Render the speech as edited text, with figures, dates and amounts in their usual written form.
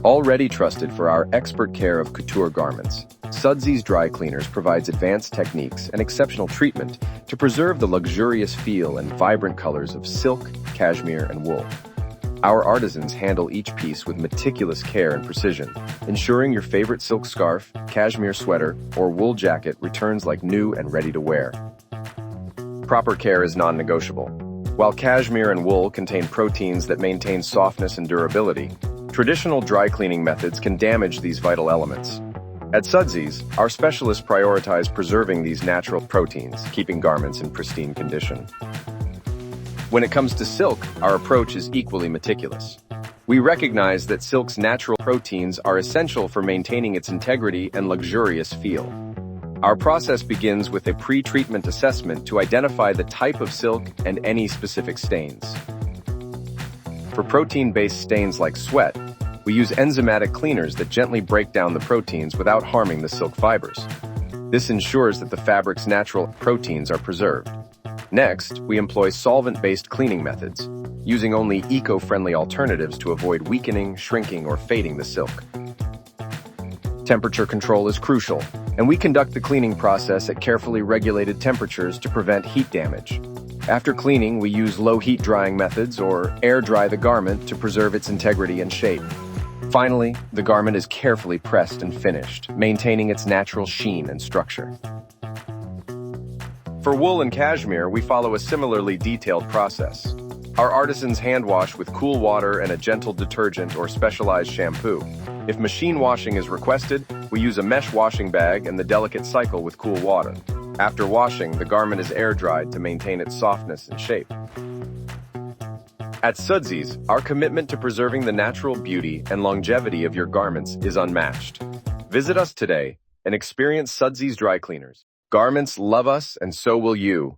Already trusted for our expert care of couture garments, Sudsies Dry Cleaners provides advanced techniques and exceptional treatment to preserve the luxurious feel and vibrant colors of silk, cashmere, and wool. Our artisans handle each piece with meticulous care and precision, ensuring your favorite silk scarf, cashmere sweater, or wool jacket returns like new and ready to wear. Proper care is non-negotiable. While cashmere and wool contain proteins that maintain softness and durability, traditional dry cleaning methods can damage these vital elements. At Sudsies, our specialists prioritize preserving these natural proteins, keeping garments in pristine condition. When it comes to silk, our approach is equally meticulous. We recognize that silk's natural proteins are essential for maintaining its integrity and luxurious feel. Our process begins with a pre-treatment assessment to identify the type of silk and any specific stains. For protein-based stains like sweat, we use enzymatic cleaners that gently break down the proteins without harming the silk fibers. This ensures that the fabric's natural proteins are preserved. Next, we employ solvent-based cleaning methods, using only eco-friendly alternatives to avoid weakening, shrinking, or fading the silk. Temperature control is crucial, and we conduct the cleaning process at carefully regulated temperatures to prevent heat damage. After cleaning, we use low-heat drying methods or air dry the garment to preserve its integrity and shape. Finally, the garment is carefully pressed and finished, maintaining its natural sheen and structure. For wool and cashmere, we follow a similarly detailed process. Our artisans hand wash with cool water and a gentle detergent or specialized shampoo. If machine washing is requested, we use a mesh washing bag and the delicate cycle with cool water. After washing, the garment is air-dried to maintain its softness and shape. At Sudsies, our commitment to preserving the natural beauty and longevity of your garments is unmatched. Visit us today and experience Sudsies Dry Cleaners. Garments love us, and so will you.